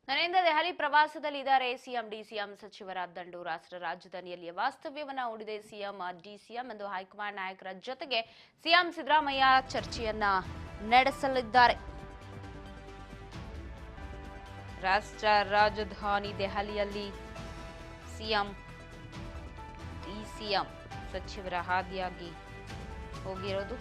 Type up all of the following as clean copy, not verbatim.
Narendra Delhi ಪ್ರವಾಸದಲ್ಲಿದ್ದಾರೆ. CM DCM ಸಚಿವರ ದಂಡು ರಾಷ್ಟ್ರ ರಾಜಧಾನಿಯಲ್ಲಿ ವಾಸ್ತವ್ಯವನ್ನ ಹೂಡಿದೆ ಸಿಎಂ ಡಿಸಿಎಂ ಎಂದು ಹೈಕಮಾಂಡ್ ನಾಯಕರ ಜೊತೆಗೆ ಸಿಎಂ ಸಿದ್ದರಾಮಯ್ಯ ಚರ್ಚೆಯನ್ನ ನಡೆಸಲಿದ್ದಾರೆ. ರಾಷ್ಟ್ರ ರಾಜಧಾನಿ ದೆಹಲಿಯಲ್ಲಿ ಸಿಎಂ ಡಿಸಿಎಂ ಸಚಿವರ ಹಾದಿಯಾಗಿ ಹೋಗಿರೋದು.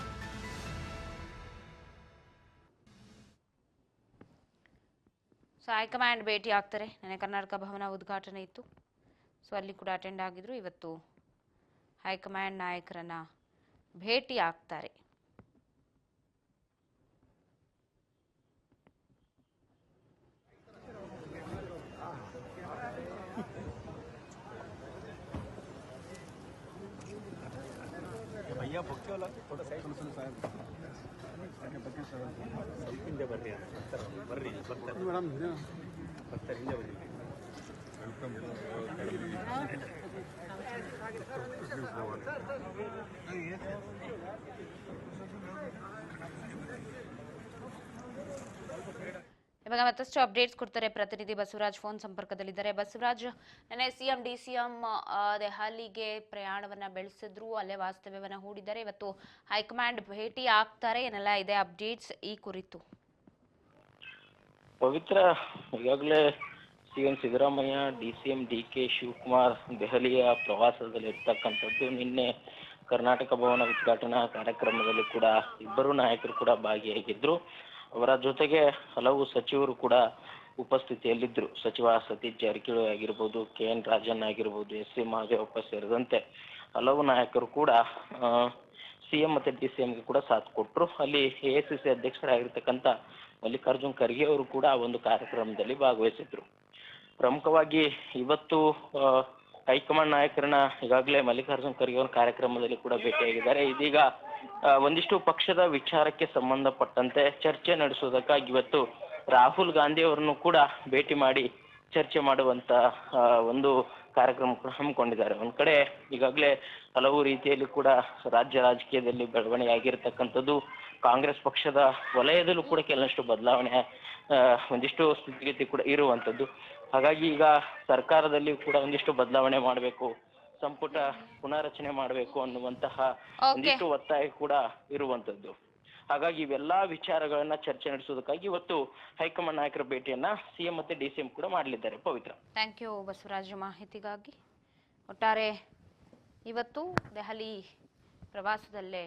ಹೈಕಮಾಂಡ್ ಭೇಟಿ ಆಗ್ತಾರೆ. ನೆನ್ನೆ ಕರ್ನಾಟಕ ಭವನ ಉದ್ಘಾಟನೆ ಇತ್ತು, ಸೊ ಅಲ್ಲಿ ಕೂಡ ಅಟೆಂಡ್ ಆಗಿದ್ರು. ಇವತ್ತು ಹೈಕಮಾಂಡ್ ನಾಯಕರನ್ನ ಭೇಟಿ ಆಗ್ತಾರೆ. ಇವಾಗ ಮತ್ತಷ್ಟು ಅಪ್ಡೇಟ್ಸ್ ಕೊಡ್ತಾರೆ ಪ್ರತಿನಿಧಿ ಬಸವರಾಜ್ ಫೋನ್ ಸಂಪರ್ಕದಲ್ಲಿದ್ದಾರೆ. ಬಸವರಾಜ್, ನೆನ್ನೆ ಸಿಎಂ ಡಿಸಿಎಂ ದೆಹಲಿಗೆ ಪ್ರಯಾಣವನ್ನ ಬೆಳೆಸಿದ್ರು, ಅಲ್ಲೇ ವಾಸ್ತವ್ಯವನ್ನ ಹೂಡಿದ್ದಾರೆ. ಇವತ್ತು ಹೈಕಮಾಂಡ್ ಭೇಟಿ ಆಗ್ತಾರೆ, ಏನೆಲ್ಲ ಇದೆ ಅಪ್ಡೇಟ್ಸ್ ಈ ಕುರಿತು? ಪವಿತ್ರ, ಈಗಾಗಲೇ CM Siddaramaiah, DCM DK Shivakumar ದೆಹಲಿಯ ಪ್ರವಾಸದಲ್ಲಿರ್ತಕ್ಕಂಥದ್ದು. ನಿನ್ನೆ ಕರ್ನಾಟಕ ಭವನ ಉದ್ಘಾಟನಾ ಕಾರ್ಯಕ್ರಮದಲ್ಲಿ ಕೂಡ ಇಬ್ಬರು ನಾಯಕರು ಕೂಡ ಭಾಗಿಯಾಗಿದ್ರು. ಅವರ ಜೊತೆಗೆ ಹಲವು ಸಚಿವರು ಕೂಡ ಉಪಸ್ಥಿತಿಯಲ್ಲಿದ್ದರು. ಸಚಿವ ಸತೀಶ್ ಜಾರಕಿಹೊಳಿ ಆಗಿರ್ಬೋದು, KN ರಾಜಣ್ಣ ಆಗಿರ್ಬೋದು, SC ಮಹದೇವಪ್ಪ ಸೇರಿದಂತೆ ಹಲವು ನಾಯಕರು ಕೂಡ ಸಿಎಂ ಮತ್ತು ಡಿಸಿಎಂಗೆ ಕೂಡ ಸಾಥ್ ಕೊಟ್ಟರು. ಅಲ್ಲಿ AICC ಅಧ್ಯಕ್ಷರಾಗಿರ್ತಕ್ಕಂಥ ಮಲ್ಲಿಕಾರ್ಜುನ್ ಖರ್ಗೆ ಅವರು ಕೂಡ ಒಂದು ಕಾರ್ಯಕ್ರಮದಲ್ಲಿ ಭಾಗವಹಿಸಿದ್ರು. ಪ್ರಮುಖವಾಗಿ ಇವತ್ತು ಹೈಕಮಾಂಡ್ ನಾಯಕರನ್ನ ಈಗಾಗಲೇ ಮಲ್ಲಿಕಾರ್ಜುನ್ ಖರ್ಗೆ ಅವರ ಕಾರ್ಯಕ್ರಮದಲ್ಲಿ ಕೂಡ ಭೇಟಿಯಾಗಿದ್ದಾರೆ. ಇದೀಗ ಒಂದಿಷ್ಟು ಪಕ್ಷದ ವಿಚಾರಕ್ಕೆ ಸಂಬಂಧಪಟ್ಟಂತೆ ಚರ್ಚೆ ನಡೆಸುವುದಕ್ಕಾಗಿ ಇವತ್ತು ರಾಹುಲ್ ಗಾಂಧಿ ಅವರನ್ನು ಕೂಡ ಭೇಟಿ ಮಾಡಿ ಚರ್ಚೆ ಮಾಡುವಂತ ಒಂದು ಕಾರ್ಯಕ್ರಮ ಕೂಡ ಹಮ್ಮಿಕೊಂಡಿದ್ದಾರೆ. ಒಂದ್ ಕಡೆ ಈಗಾಗಲೇ ಹಲವು ರೀತಿಯಲ್ಲಿ ಕೂಡ ರಾಜ್ಯ ರಾಜಕೀಯದಲ್ಲಿ ಬೆಳವಣಿಗೆ ಆಗಿರ್ತಕ್ಕಂಥದ್ದು. ಕಾಂಗ್ರೆಸ್ ಪಕ್ಷದ ವಲಯದಲ್ಲೂ ಕೂಡ ಕೆಲವಷ್ಟು ಬದಲಾವಣೆ, ಒಂದಿಷ್ಟು ಸ್ಥಿತಿಗತಿ ಕೂಡ ಇರುವಂಥದ್ದು. ಹಾಗಾಗಿ ಈಗ ಸರ್ಕಾರದಲ್ಲಿ ಕೂಡ ಒಂದಿಷ್ಟು ಬದಲಾವಣೆ ಮಾಡಬೇಕು, ಸಂಪುಟ ಪುನಾರಚನೆ ಮಾಡಬೇಕು ಅನ್ನುವಂತಹ ಒಂದಿಷ್ಟು ಒತ್ತಾಯ ಕೂಡ ಇರುವಂತದ್ದು. ಹಾಗಾಗಿ ಇವೆಲ್ಲಾ ವಿಚಾರಗಳನ್ನ ಚರ್ಚೆ ನಡೆಸೋದಕ್ಕಾಗಿ ಇವತ್ತು ಹೈಕಮಾಂಡ್ ನಾಯಕರ ಭೇಟಿಯನ್ನ ಸಿಎಂ ಮತ್ತೆ ಡಿಸಿಎಂ ಕೂಡ ಮಾಡಲಿದ್ದಾರೆ. ಪವಿತ್ರ, ಥ್ಯಾಂಕ್ ಯು ಬಸವರಾಜ್ ಮಾಹಿತಿಗಾಗಿ. ಒಟ್ಟಾರೆ ಇವತ್ತು ದೆಹಲಿ ಪ್ರವಾಸದಲ್ಲೇ